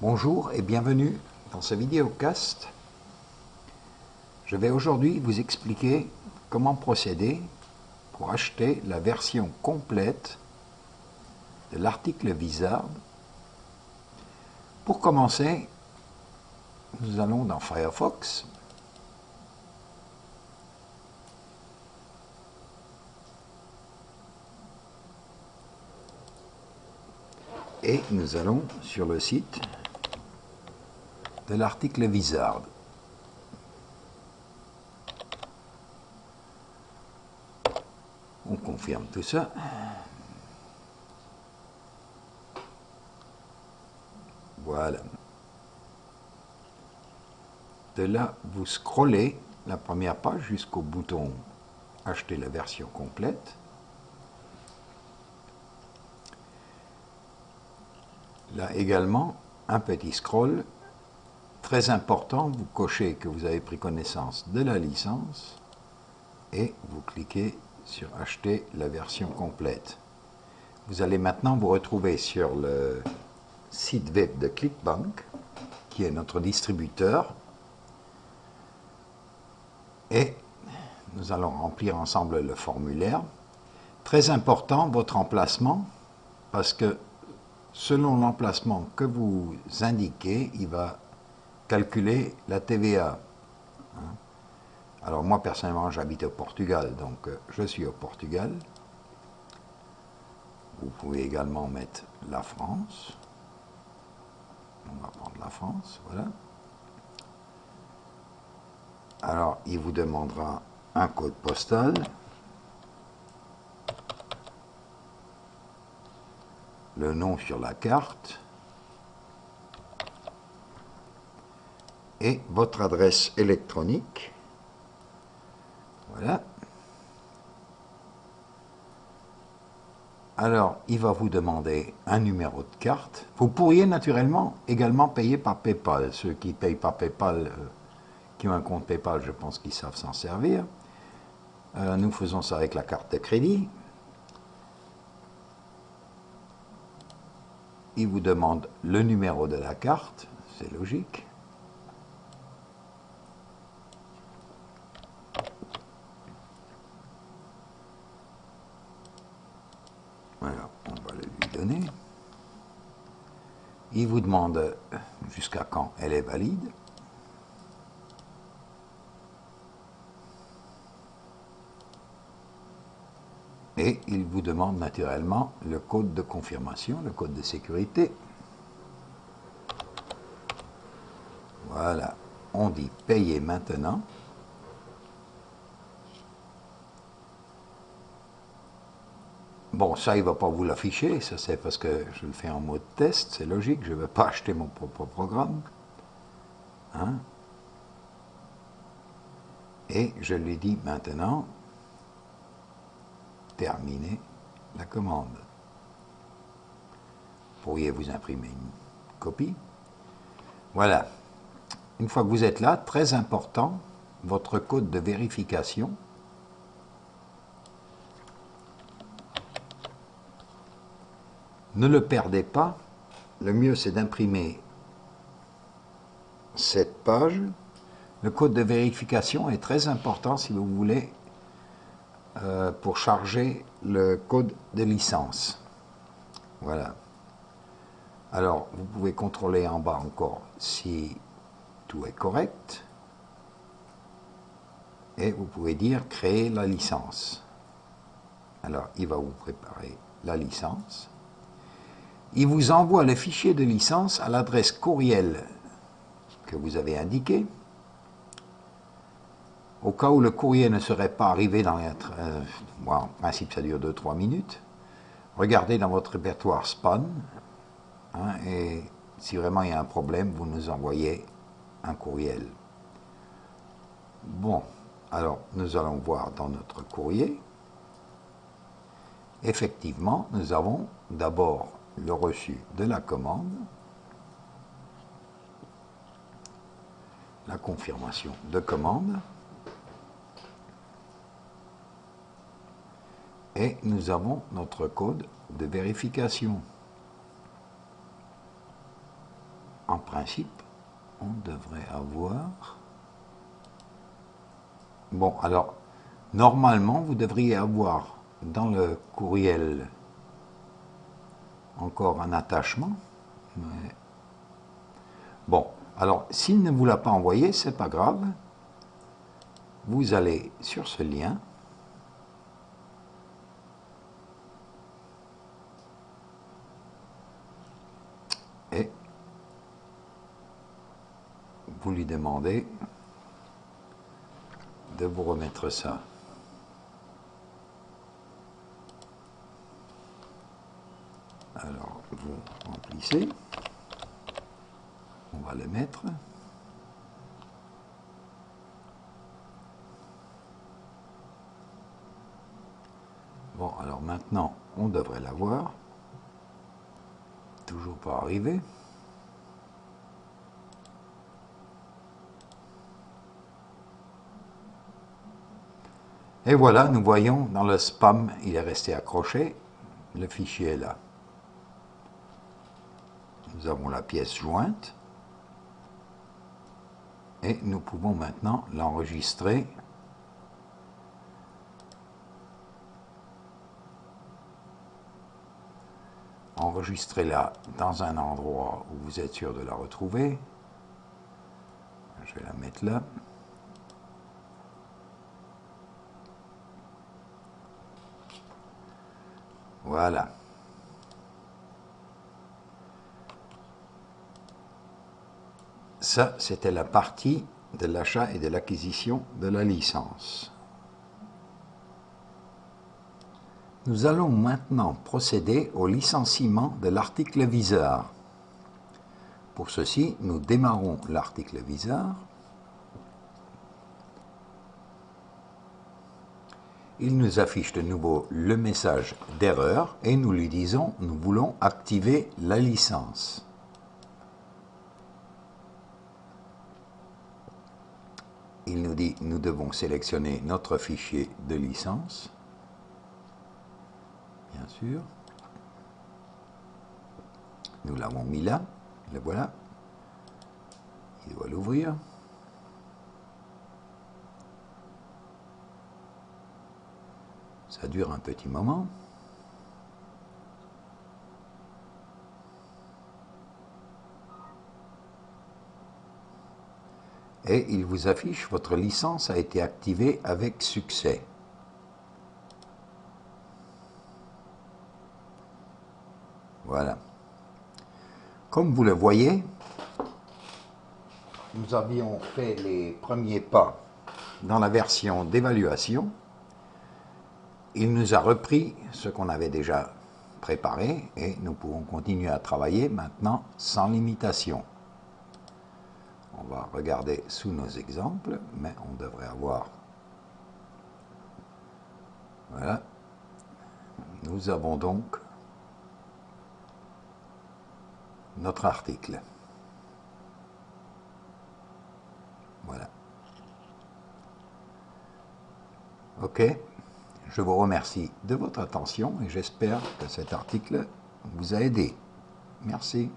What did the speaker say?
Bonjour et bienvenue dans ce vidéocast. Je vais aujourd'hui vous expliquer comment procéder pour acheter la version complète de l'article Wizard. Pour commencer, nous allons dans Firefox. Et nous allons sur le site de l'article Wizard. On confirme tout ça. Voilà. De là, vous scrollez la première page jusqu'au bouton « Acheter la version complète ». Là également, un petit scroll. Très important, vous cochez que vous avez pris connaissance de la licence et vous cliquez sur « Acheter la version complète ». Vous allez maintenant vous retrouver sur le site web de ClickBank, qui est notre distributeur. Et nous allons remplir ensemble le formulaire. Très important, votre emplacement, parce que selon l'emplacement que vous indiquez, il va calculer la TVA. Alors moi personnellement j'habite au Portugal, donc je suis au Portugal. Vous pouvez également mettre la France. On va prendre la France, voilà. Alors il vous demandera un code postal. Le nom sur la carte. Et votre adresse électronique. Voilà. Alors, il va vous demander un numéro de carte. Vous pourriez naturellement également payer par PayPal. Ceux qui payent par PayPal, qui ont un compte PayPal, je pense qu'ils savent s'en servir. Nous faisons ça avec la carte de crédit. Il vous demande le numéro de la carte, c'est logique. Voilà, on va le lui donner. Il vous demande jusqu'à quand elle est valide. Et il vous demande naturellement le code de confirmation, le code de sécurité. Voilà, on dit payer maintenant. Bon, ça, il ne va pas vous l'afficher, ça c'est parce que je le fais en mode test, c'est logique, je ne vais pas acheter mon propre programme. Hein? Et je lui dis maintenant, terminer la commande. Pourriez vous imprimer une copie. Voilà. Une fois que vous êtes là, très important, votre code de vérification. Ne le perdez pas. Le mieux, c'est d'imprimer cette page. Le code de vérification est très important si vous voulez pour charger le code de licence. Voilà. Alors, vous pouvez contrôler en bas encore si tout est correct. Et vous pouvez dire « Créer la licence ». Alors, il va vous préparer la licence. Il vous envoie le fichier de licence à l'adresse courriel que vous avez indiquée. Au cas où le courrier ne serait pas arrivé dans les... en principe, ça dure 2-3 minutes. Regardez dans votre répertoire spam. Et si vraiment il y a un problème, vous nous envoyez un courriel. Bon, alors nous allons voir dans notre courrier. Effectivement, nous avons d'abord le reçu de la commande, la confirmation de commande, et nous avons notre code de vérification. en principe, on devrait avoir... Bon, alors, normalement, vous devriez avoir dans le courriel encore un attachement. Mais... Bon, alors, s'il ne vous l'a pas envoyé, c'est pas grave. Vous allez sur ce lien. Et vous lui demandez de vous remettre ça. Alors, vous remplissez. On va le mettre. Bon, alors maintenant, on devrait l'avoir. Toujours pas arrivé. Et voilà, nous voyons dans le spam, il est resté accroché. Le fichier est là. Nous avons la pièce jointe. Et nous pouvons maintenant l'enregistrer. Enregistrez-la dans un endroit où vous êtes sûr de la retrouver. Je vais la mettre là. Voilà. Ça, c'était la partie de l'achat et de l'acquisition de la licence. Nous allons maintenant procéder au licenciement de l'article Viseur. Pour ceci, nous démarrons l'article Viseur. Il nous affiche de nouveau le message d'erreur et nous lui disons nous voulons activer la licence. Il nous dit nous devons sélectionner notre fichier de licence. Bien sûr. Nous l'avons mis là. Le voilà. Il doit l'ouvrir. Ça dure un petit moment. Et il vous affiche votre licence a été activée avec succès. Voilà. Comme vous le voyez, nous avions fait les premiers pas dans la version d'évaluation. Il nous a repris ce qu'on avait déjà préparé et nous pouvons continuer à travailler maintenant sans limitation. On va regarder sous nos exemples, mais on devrait avoir... Voilà. Nous avons donc notre article. Voilà. OK. Je vous remercie de votre attention et j'espère que cet article vous a aidé. Merci.